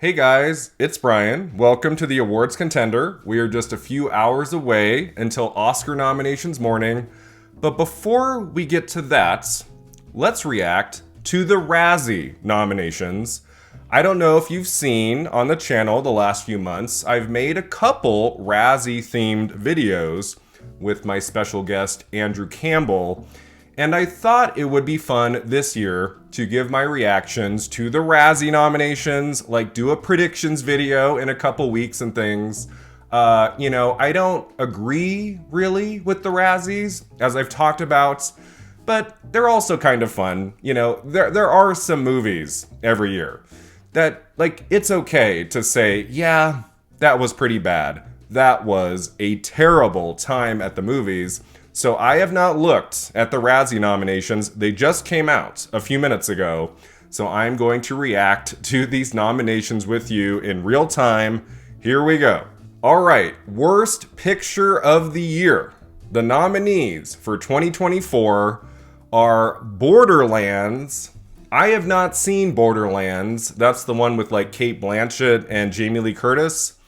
Hey guys, it's Brian. Welcome to the awards contender. We are just a few hours away until Oscar nominations morning. But before we get to that, let's react to the Razzie nominations. I don't know if you've seen on the channel the last few months, I've made a couple Razzie themed videos with my special guest Andrew Campbell. And I thought it would be fun this year to give my reactions to the Razzie nominations, like do a predictions video in a couple weeks and things. I don't agree really with the Razzies, as I've talked about, but they're also kind of fun. There are some movies every year that, like, it's okay to say, yeah, that was pretty bad. That was a terrible time at the movies. So I have not looked at the Razzie nominations. They just came out a few minutes ago. So I'm going to react to these nominations with you in real time. Here we go. All right, Worst Picture of the Year. The nominees for 2024 are Borderlands. I have not seen Borderlands. That's the one with like Cate Blanchett and Jamie Lee Curtis.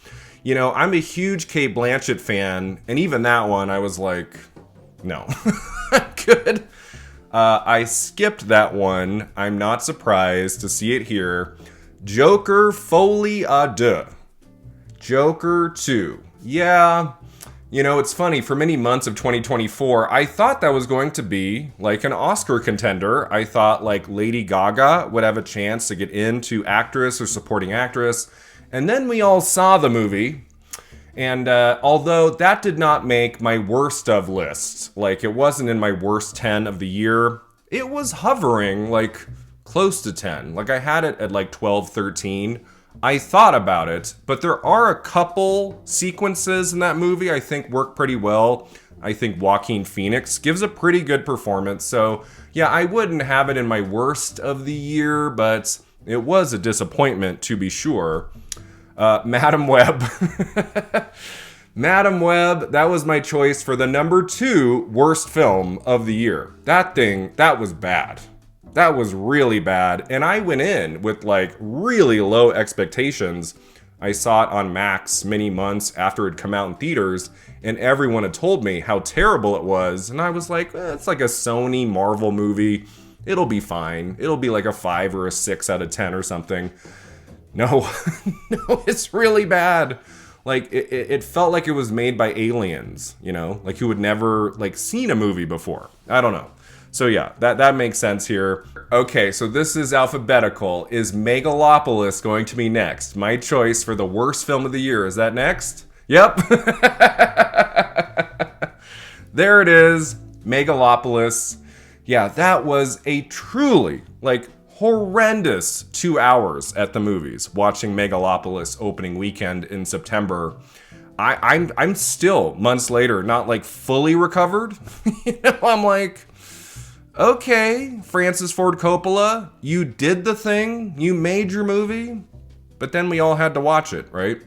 I'm a huge Cate Blanchett fan, and even that one I was like, no. Good. I skipped that one. I'm not surprised to see it here. Joker Folie à Deux. Joker 2. Yeah. It's funny. For many months of 2024, I thought that was going to be like an Oscar contender. I thought like Lady Gaga would have a chance to get into actress or supporting actress. And then we all saw the movie. And although that did not make my worst of list, like it wasn't in my worst 10 of the year, it was hovering like close to 10. Like I had it at like 12, 13. I thought about it, but there are a couple sequences in that movie I think work pretty well. I think Joaquin Phoenix gives a pretty good performance. So yeah, I wouldn't have it in my worst of the year, but it was a disappointment to be sure. Madam Web. Madam Web, that was my choice for the number 2 worst film of the year. That was bad. That was really bad. And I went in with like really low expectations. I saw it on Max many months after it had come out in theaters, and everyone had told me how terrible it was. And I was like, it's like a Sony Marvel movie. It'll be fine. It'll be like a 5 or a 6 out of 10 or something. No, no, it's really bad. Like, it felt like it was made by aliens, like who had never, like, seen a movie before. I don't know. So yeah, that makes sense here. Okay, so this is alphabetical. Is Megalopolis going to be next? My choice for the worst film of the year. Is that next? Yep. There it is. Megalopolis. Yeah, that was a truly, like, horrendous 2 hours at the movies watching Megalopolis opening weekend in September. I'm still months later not like fully recovered. I'm like, okay, Francis Ford Coppola, you did the thing, you made your movie, but then we all had to watch it, right?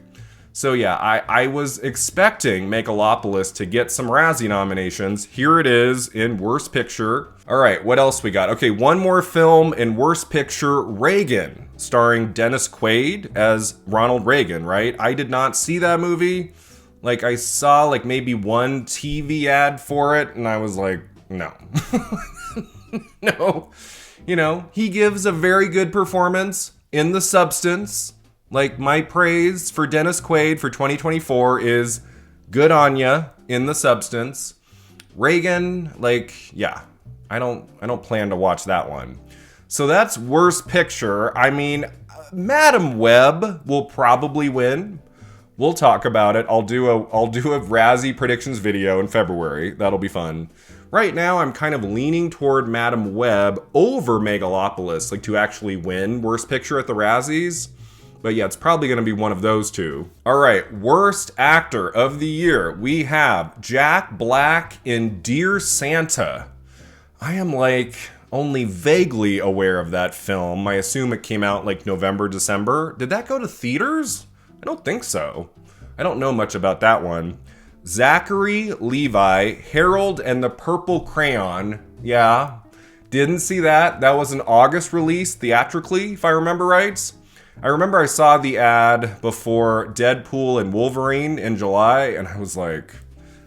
So yeah, I was expecting Megalopolis to get some Razzie nominations. Here it is in Worst Picture. All right, what else we got? Okay, one more film in Worst Picture, Reagan, starring Dennis Quaid as Ronald Reagan, right? I did not see that movie. Like, I saw like maybe one TV ad for it, and I was like, no. No. He gives a very good performance in The Substance. Like, my praise for Dennis Quaid for 2024 is good on ya in The Substance. Reagan, like, yeah, I don't plan to watch that one. So that's Worst Picture. I mean, Madam Web will probably win. We'll talk about it. I'll do a Razzie predictions video in February. That'll be fun. Right now, I'm kind of leaning toward Madam Web over Megalopolis, like to actually win Worst Picture at the Razzies. But yeah, it's probably going to be one of those two. All right, Worst Actor of the Year. We have Jack Black in Dear Santa. I am like only vaguely aware of that film. I assume it came out like November, December. Did that go to theaters? I don't think so. I don't know much about that one. Zachary Levi, Harold and the Purple Crayon. Yeah, didn't see that. That was an August release theatrically, if I remember right. I remember I saw the ad before Deadpool and Wolverine in July, and I was like,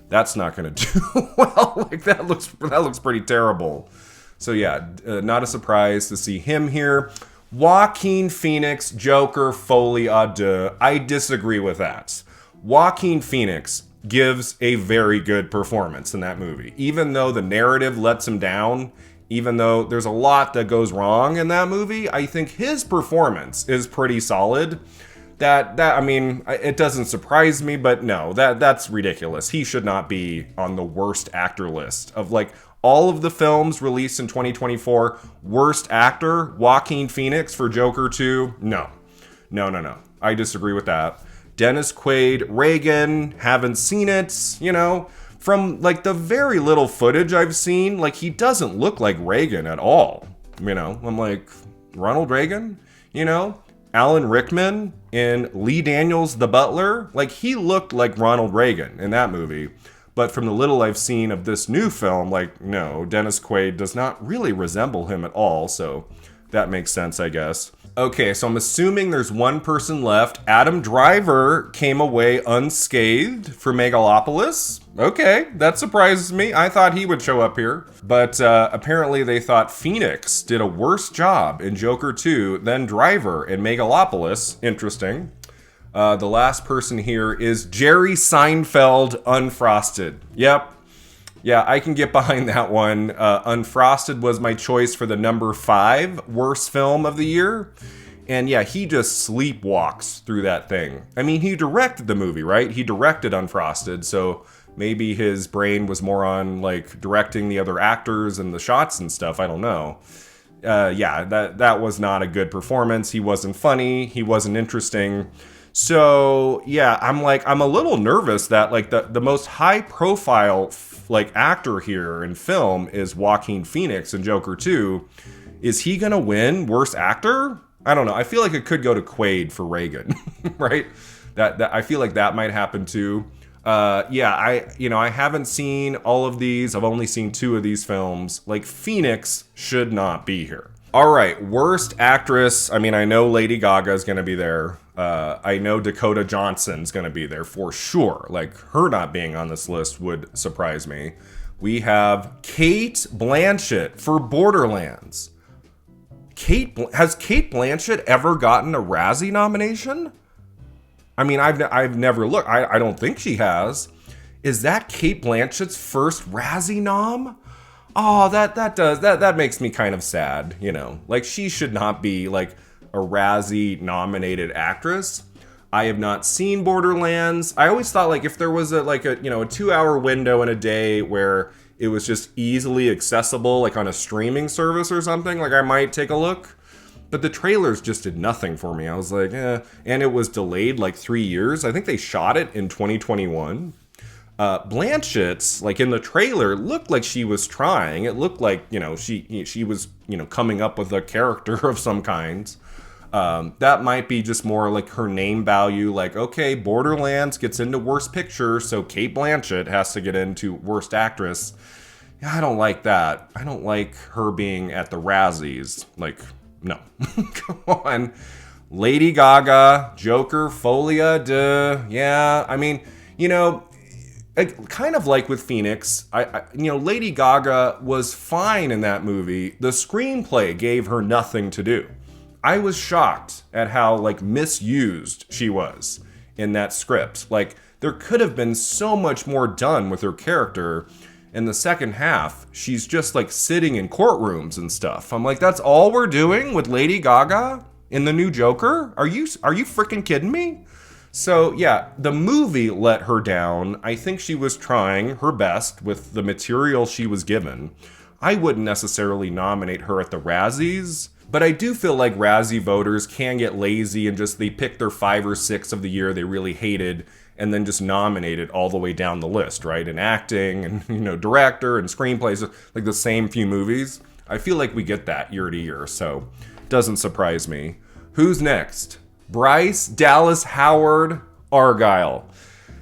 that's not gonna do well. Like that looks pretty terrible. So yeah, not a surprise to see him here. Joaquin Phoenix, Joker, folie à deux. I disagree with that. Joaquin Phoenix gives a very good performance in that movie. Even though the narrative lets him down, even though there's a lot that goes wrong in that movie, I think his performance is pretty solid. I mean, it doesn't surprise me, but no, that's ridiculous. He should not be on the worst actor list of like all of the films released in 2024. Worst actor, Joaquin Phoenix for Joker 2. No. I disagree with that. Dennis Quaid, Reagan, haven't seen it, you know. From like the very little footage I've seen, like he doesn't look like Reagan at all. You know, I'm like, Ronald Reagan, you know? Alan Rickman in Lee Daniels' The Butler, like he looked like Ronald Reagan in that movie. But from the little I've seen of this new film, like, no, Dennis Quaid does not really resemble him at all, so that makes sense, I guess. Okay, so I'm assuming there's one person left. Adam Driver came away unscathed for Megalopolis. Okay, that surprises me. I thought he would show up here. But apparently they thought Phoenix did a worse job in Joker 2 than Driver in Megalopolis. Interesting. The last person here is Jerry Seinfeld, Unfrosted. Yep. Yeah, I can get behind that one. Unfrosted was my choice for the number 5 worst film of the year. And yeah, he just sleepwalks through that thing. I mean, he directed the movie, right? He directed Unfrosted, so maybe his brain was more on like directing the other actors and the shots and stuff. I don't know. Yeah, that was not a good performance. He wasn't funny. He wasn't interesting. So yeah, I'm a little nervous that like the most high profile like actor here in film is Joaquin Phoenix in Joker 2. Is he gonna win worst actor? I don't know. I feel like it could go to Quaid for Reagan, right? That I feel like that might happen too. Yeah, I haven't seen all of these. I've only seen 2 of these films. Like Phoenix should not be here. All right, worst actress. I mean, I know Lady Gaga is going to be there. I know Dakota Johnson's going to be there for sure. Like, her not being on this list would surprise me. We have Cate Blanchett for Borderlands. Has Cate Blanchett ever gotten a Razzie nomination? I mean, I've never looked. I don't think she has. Is that Cate Blanchett's first Razzie nom? Oh, that makes me kind of sad, you know. Like, she should not be, like, a Razzie-nominated actress. I have not seen Borderlands. I always thought, like, if there was a 2-hour window in a day where it was just easily accessible, like, on a streaming service or something, like, I might take a look. But the trailers just did nothing for me. I was like, eh. And it was delayed, like, 3 years. I think they shot it in 2021. Blanchett's, like in the trailer, looked like she was trying. It looked like, you know, she was, you know, coming up with a character of some kind. That might be just more like her name value. Like, okay, Borderlands gets into Worst Picture, so Cate Blanchett has to get into Worst Actress. I don't like that. I don't like her being at the Razzies. Like, no. Come on. Lady Gaga, Joker, folie à deux. Yeah, I mean, you know, kind of like with Phoenix, Lady Gaga was fine in that movie. The screenplay gave her nothing to do. I was shocked at how, like, misused she was in that script. Like, there could have been so much more done with her character. In the second half, she's just, like, sitting in courtrooms and stuff. I'm like, that's all we're doing with Lady Gaga in the new Joker? Are you freaking kidding me? So, yeah, the movie let her down. I think she was trying her best with the material she was given. I wouldn't necessarily nominate her at the Razzies, but I do feel like Razzie voters can get lazy and just they pick their 5 or 6 of the year they really hated and then just nominate it all the way down the list, right? In acting and, you know, director and screenplays, like the same few movies. I feel like we get that year to year, so doesn't surprise me. Who's next? Bryce Dallas Howard, Argyle.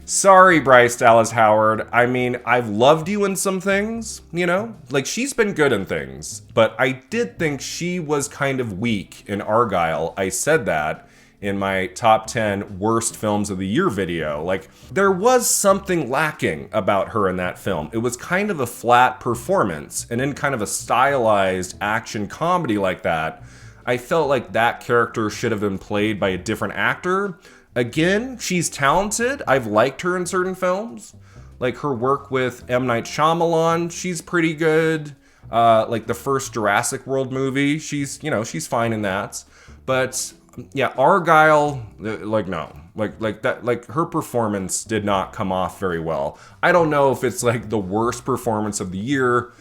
Sorry, Bryce Dallas Howard. I mean, I've loved you in some things, you know? Like, she's been good in things. But I did think she was kind of weak in Argyle. I said that. in my top 10 worst films of the year video. Like, there was something lacking about her in that film. It was kind of a flat performance, and in kind of a stylized action comedy like that, I felt like that character should have been played by a different actor. Again, she's talented. I've liked her in certain films. Like her work with M. Night Shyamalan, she's pretty good. Like the first Jurassic World movie, she's fine in that. But yeah, Argyle, like no. Like that, like her performance did not come off very well. I don't know if it's like the worst performance of the year,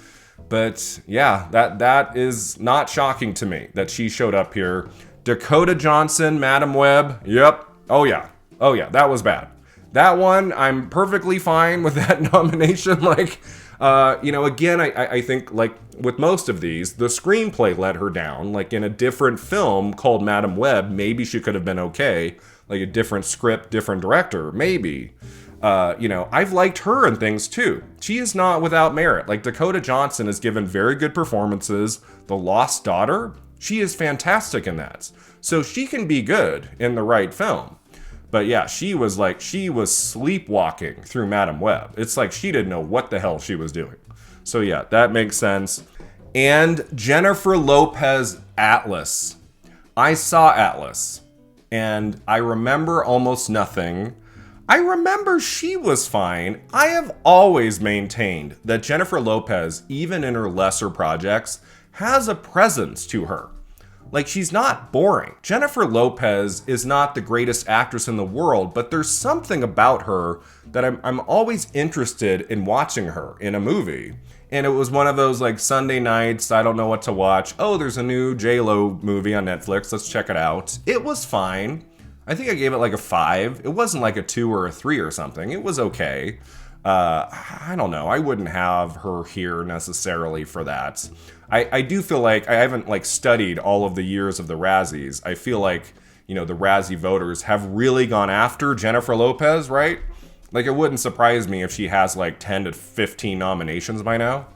but yeah, that is not shocking to me that she showed up here. Dakota Johnson, Madam Web, yep. Oh yeah, that was bad. That one, I'm perfectly fine with that nomination. Like, again, I think, like, with most of these, the screenplay let her down. Like, in a different film called Madam Web, maybe she could have been okay. Like, a different script, different director, maybe. I've liked her in things, too. She is not without merit. Like, Dakota Johnson has given very good performances. The Lost Daughter, she is fantastic in that. So she can be good in the right film. But yeah, she was sleepwalking through Madam Web. It's like she didn't know what the hell she was doing. So yeah, that makes sense. And Jennifer Lopez, Atlas. I saw Atlas, and I remember almost nothing. I remember she was fine. I have always maintained that Jennifer Lopez, even in her lesser projects, has a presence to her. Like, she's not boring. Jennifer Lopez is not the greatest actress in the world, but there's something about her that I'm always interested in watching her in a movie. And it was one of those, like, Sunday nights, I don't know what to watch. Oh, there's a new J-Lo movie on Netflix. Let's check it out. It was fine. I think I gave it like a 5. It wasn't like a 2 or a 3 or something. It was okay. I don't know. I wouldn't have her here necessarily for that. I do feel like I haven't like studied all of the years of the Razzies. I feel like, the Razzie voters have really gone after Jennifer Lopez, right? Like, it wouldn't surprise me if she has like 10 to 15 nominations by now.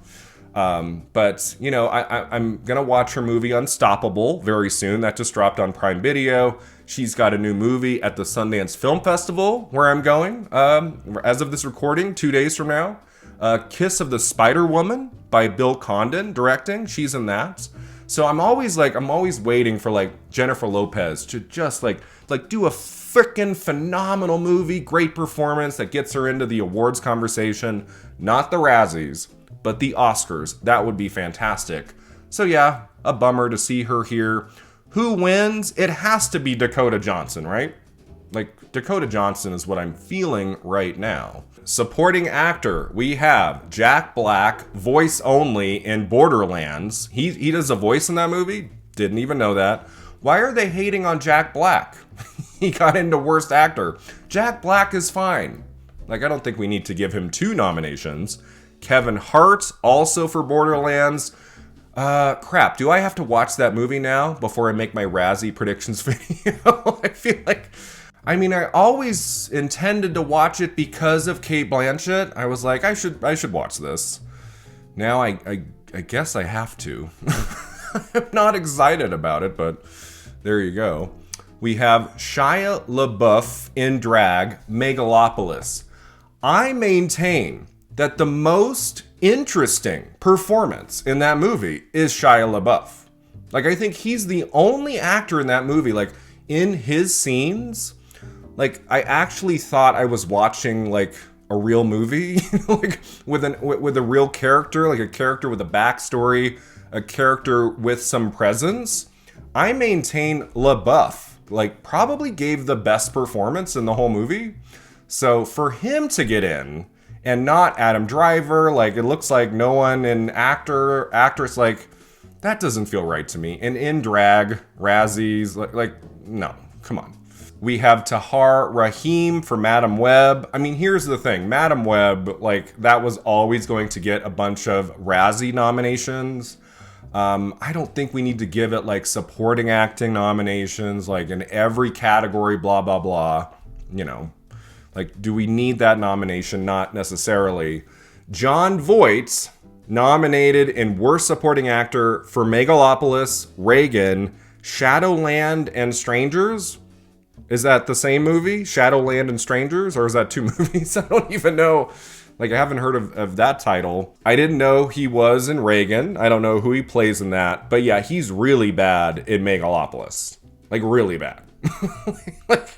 But I'm going to watch her movie Unstoppable very soon. That just dropped on Prime Video. She's got a new movie at the Sundance Film Festival where I'm going as of this recording, 2 days from now. Kiss of the Spider Woman by Bill Condon directing. She's in that. So I'm always waiting for like Jennifer Lopez to just like do a freaking phenomenal movie, great performance that gets her into the awards conversation. Not the Razzies, but the Oscars. That would be fantastic. So yeah, a bummer to see her here. Who wins? It has to be Dakota Johnson, right? Like, Dakota Johnson is what I'm feeling right now. Supporting actor, we have Jack Black, voice only in Borderlands. He does a voice in that movie? Didn't even know that. Why are they hating on Jack Black? He got into worst actor. Jack Black is fine. Like, I don't think we need to give him 2 nominations. Kevin Hart, also for Borderlands. Crap, do I have to watch that movie now before I make my Razzie predictions video? I feel like... I always intended to watch it because of Cate Blanchett. I was like, I should watch this. Now I guess I have to. I'm not excited about it, but there you go. We have Shia LaBeouf in drag, Megalopolis. I maintain that the most interesting performance in that movie is Shia LaBeouf. Like, I think he's the only actor in that movie, like, in his scenes... Like, I actually thought I was watching, like, a real movie, like, with a real character, like a character with a backstory, a character with some presence. I maintain LaBeouf, like, probably gave the best performance in the whole movie. So, for him to get in, and not Adam Driver, like, it looks like no one in actress, like, that doesn't feel right to me. And in drag, Razzies, like no, come on. We have Tahar Rahim for Madam Web. Here's the thing. Madam Web, like, that was always going to get a bunch of Razzie nominations. I don't think we need to give it, like, supporting acting nominations, like, in every category, blah, blah, blah. Like, do we need that nomination? Not necessarily. Jon Voight, nominated in Worst Supporting Actor for Megalopolis, Reagan, Shadowland, and Strangers. Is that the same movie, Shadowland and Strangers, or is that two movies? I don't even know. Like, I haven't heard of that title. I didn't know he was in Reagan. I don't know who he plays in that. But yeah, he's really bad in Megalopolis. Like, really bad. Like,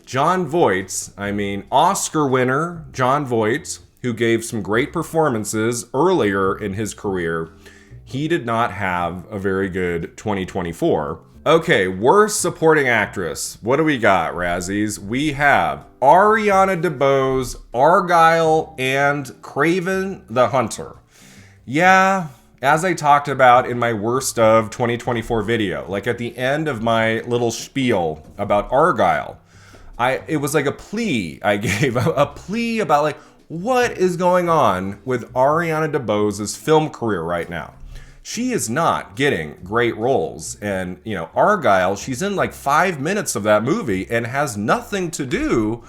Jon Voight, I mean, Oscar winner Jon Voight, who gave some great performances earlier in his career, he did not have a very good 2024. Okay, worst supporting actress. What do we got, Razzies? We have Ariana DeBose, Argyle, and Craven the Hunter. Yeah, as I talked about in my worst of 2024 video, like at the end of my little spiel about Argyle, it was like a plea I gave, a plea about like, what is going on with Ariana DeBose's film career right now? She is not getting great roles. And, you know, Argyle, she's in like 5 minutes of that movie and has nothing to do.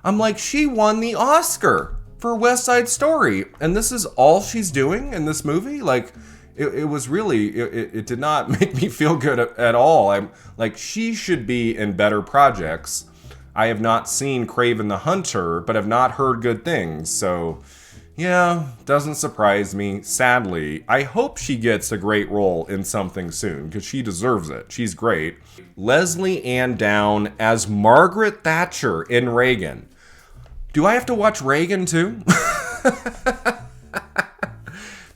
I'm like, she won the Oscar for West Side Story. And this is all she's doing in this movie? Like, it was really, it did not make me feel good at all. I'm like, she should be in better projects. I have not seen Craven the Hunter, but have not heard good things. So, yeah, doesn't surprise me. Sadly, I hope she gets a great role in something soon, because she deserves it. She's great. Leslie Ann Down as Margaret Thatcher in Reagan. Do I have to watch Reagan too?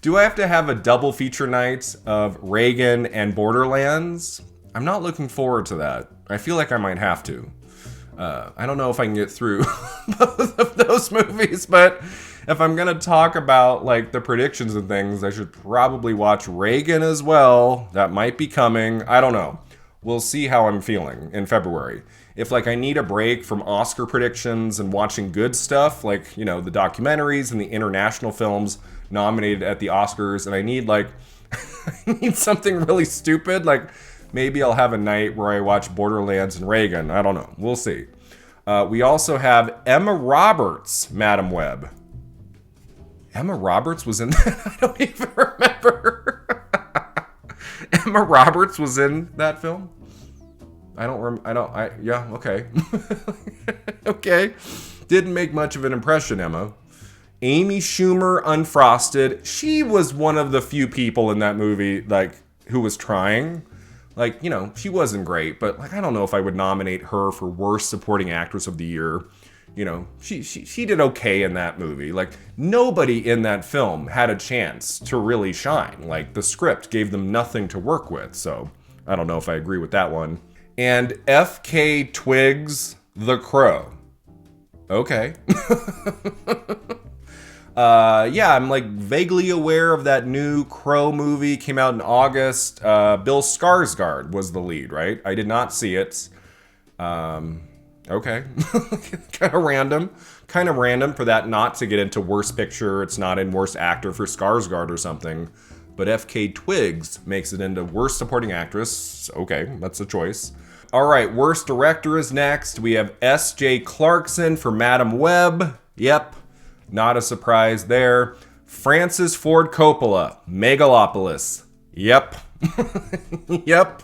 Do I have to have a double feature night of Reagan and Borderlands? I'm not looking forward to that. I feel like I might have to. I don't know if I can get through both of those movies, but if I'm gonna talk about like the predictions and things, I should probably watch Reagan as well. That might be coming. I don't know. We'll see how I'm feeling in February. If like I need a break from Oscar predictions and watching good stuff, like, you know, the documentaries and the international films nominated at the Oscars, and I need like I need something really stupid, like maybe I'll have a night where I watch Borderlands and Reagan. I don't know. We'll see. We also have Emma Roberts, Madam Web. Emma Roberts was in that? I don't even remember. Emma Roberts was in that film? Yeah, okay. Okay. Didn't make much of an impression, Emma. Amy Schumer, Unfrosted. She was one of the few people in that movie, like, who was trying. Like, you know, she wasn't great, but like, I don't know if I would nominate her for worst supporting actress of the year. You know, she did okay in that movie. Like, nobody in that film had a chance to really shine. Like, the script gave them nothing to work with. So, I don't know if I agree with that one. And F.K. Twigs, The Crow. Okay. Yeah, I'm like vaguely aware of that new Crow movie. Came out in August. Bill Skarsgård was the lead, right? I did not see it. Okay. Kind of random for that not to get into worst picture. It's not in worst actor for Skarsgård or something. But F.K. Twigs makes it into worst supporting actress. Okay, that's a choice. All right, worst director is next. We have S.J. Clarkson for Madam Web. Yep, not a surprise there. Francis Ford Coppola, Megalopolis. Yep. Yep.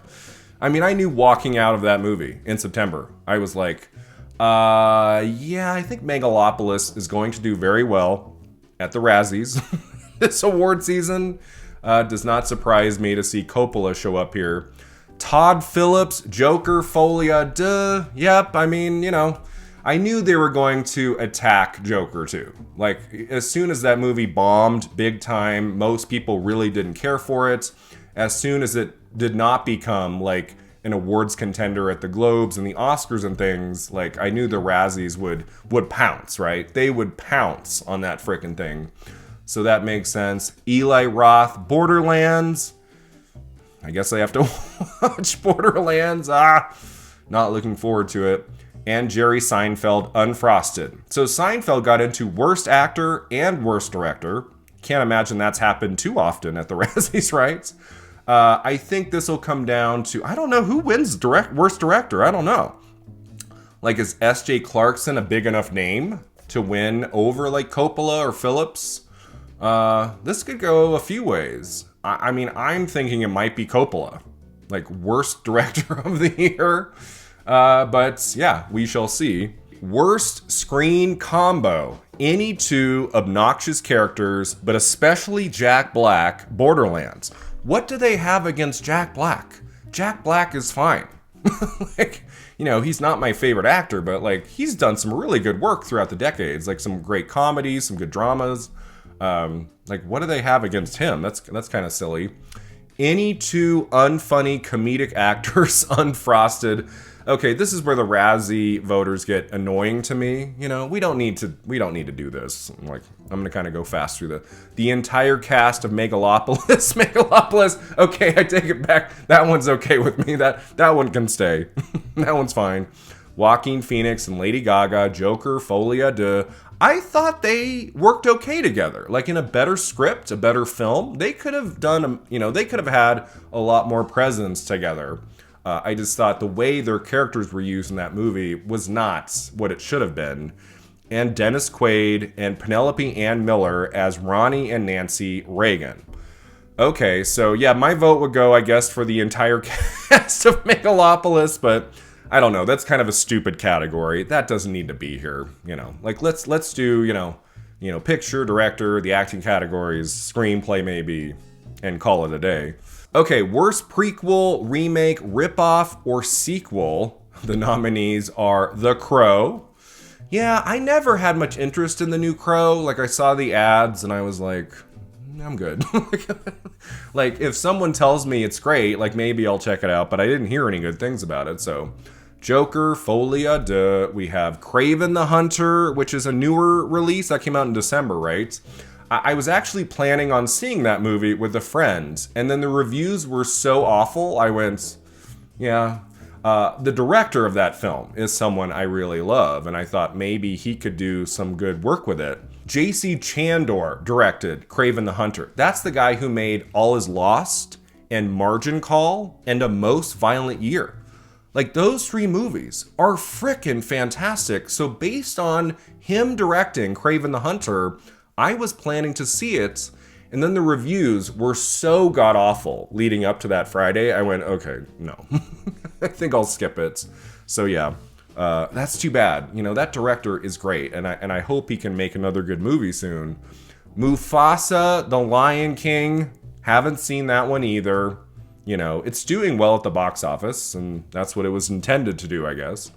I mean, I knew walking out of that movie in September. I was like, yeah, I think Megalopolis is going to do very well at the Razzies. This award season does not surprise me to see Coppola show up here. Todd Phillips, Joker, Folia, duh. Yep, I mean, you know, I knew they were going to attack Joker too. Like, as soon as that movie bombed big time, most people really didn't care for it. As soon as it did not become like an awards contender at the Globes and the Oscars and things, like, I knew the Razzies would pounce, right? They would pounce on that frickin' thing. So that makes sense. Eli Roth, Borderlands. I guess I have to watch Borderlands. Not looking forward to it. And Jerry Seinfeld, Unfrosted. So Seinfeld got into worst actor and worst director. Can't imagine that's happened too often at the Razzies, right? I think this will come down to, I don't know who wins worst director. I don't know. Like, is S.J. Clarkson a big enough name to win over like Coppola or Phillips? This could go a few ways. I mean, I'm thinking it might be Coppola, like worst director of the year. But yeah, we shall see. Worst screen combo. Any two obnoxious characters, but especially Jack Black, Borderlands. What do they have against Jack Black? Jack Black is fine. Like, you know, he's not my favorite actor, but like he's done some really good work throughout the decades, like some great comedies, some good dramas. Like, what do they have against him? That's kind of silly. Any two unfunny comedic actors, unfrosted. Okay, this is where the Razzie voters get annoying to me. You know, we don't need to do this. Like, I'm gonna kind of go fast through the entire cast of Megalopolis. Megalopolis. Okay, I take it back. That one's okay with me. That one can stay. That one's fine. Joaquin Phoenix and Lady Gaga, Joker, Folia de. I thought they worked okay together. Like, in a better script, a better film, they could have done, they could have had a lot more presence together. I just thought the way their characters were used in that movie was not what it should have been. And Dennis Quaid and Penelope Ann Miller as Ronnie and Nancy Reagan. Okay, so yeah, my vote would go, I guess, for the entire cast of Megalopolis, but I don't know. That's kind of a stupid category. That doesn't need to be here. Like let's do picture, director, the acting categories, screenplay maybe, and call it a day. Okay, worst prequel, remake, ripoff, or sequel. The nominees are The Crow. Yeah, I never had much interest in the new Crow. Like, I saw the ads and I was like, I'm good. Like, if someone tells me it's great, like, maybe I'll check it out, but I didn't hear any good things about it, so. Joker, Folia de. We have Kraven the Hunter, which is a newer release that came out in December, right? I was actually planning on seeing that movie with a friend, and then the reviews were so awful, I went, yeah. The director of that film is someone I really love, and I thought maybe he could do some good work with it. J.C. Chandor directed Kraven the Hunter. That's the guy who made All Is Lost and Margin Call and A Most Violent Year. Like, those three movies are frickin' fantastic. So based on him directing Kraven the Hunter, I was planning to see it, and then the reviews were so god-awful leading up to that Friday, I went, okay, no. I think I'll skip it. So yeah, that's too bad. That director is great, and I hope he can make another good movie soon. Mufasa, The Lion King, haven't seen that one either. It's doing well at the box office, and that's what it was intended to do, I guess.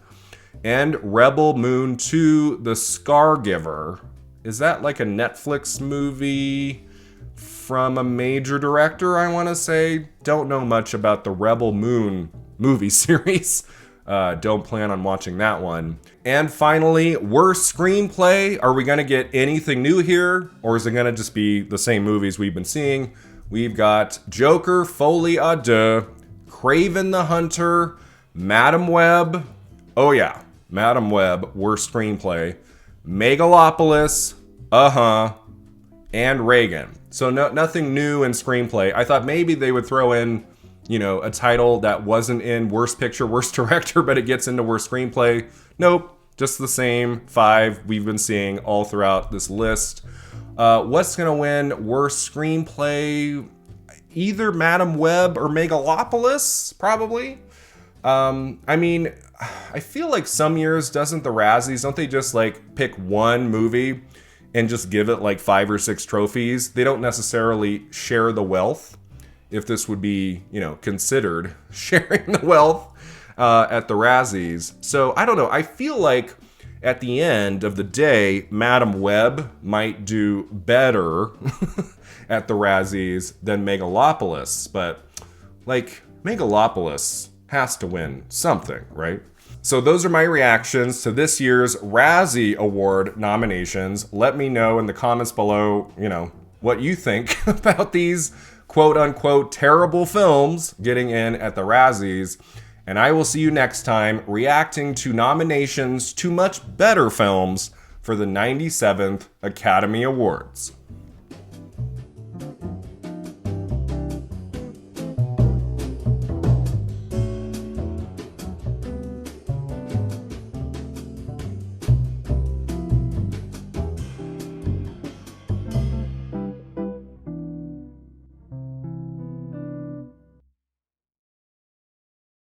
And Rebel Moon 2, The Scargiver. Is that like a Netflix movie from a major director, I want to say? Don't know much about the Rebel Moon movie series. Don't plan on watching that one. And finally, worst screenplay. Are we going to get anything new here? Or is it going to just be the same movies we've been seeing? We've got Joker, Folie à Deux, Kraven the Hunter, Madam Web. Oh yeah, Madam Web, worst screenplay. Megalopolis, and Reagan. So nothing new in screenplay. I thought maybe they would throw in, a title that wasn't in worst picture, worst director, but it gets into worst screenplay. Nope, just the same 5 we've been seeing all throughout this list. What's gonna win worst screenplay? Either Madam Web or Megalopolis, probably. I feel like some years, doesn't the Razzies, don't they just like pick one movie and just give it like 5 or 6 trophies? They don't necessarily share the wealth, if this would be, considered sharing the wealth at the Razzies. So I don't know. I feel like at the end of the day, Madam Web might do better at the Razzies than Megalopolis, but like Megalopolis has to win something, right? So those are my reactions to this year's Razzie Award nominations. Let me know in the comments below, what you think about these quote-unquote terrible films getting in at the Razzies. And I will see you next time reacting to nominations to much better films for the 97th Academy Awards.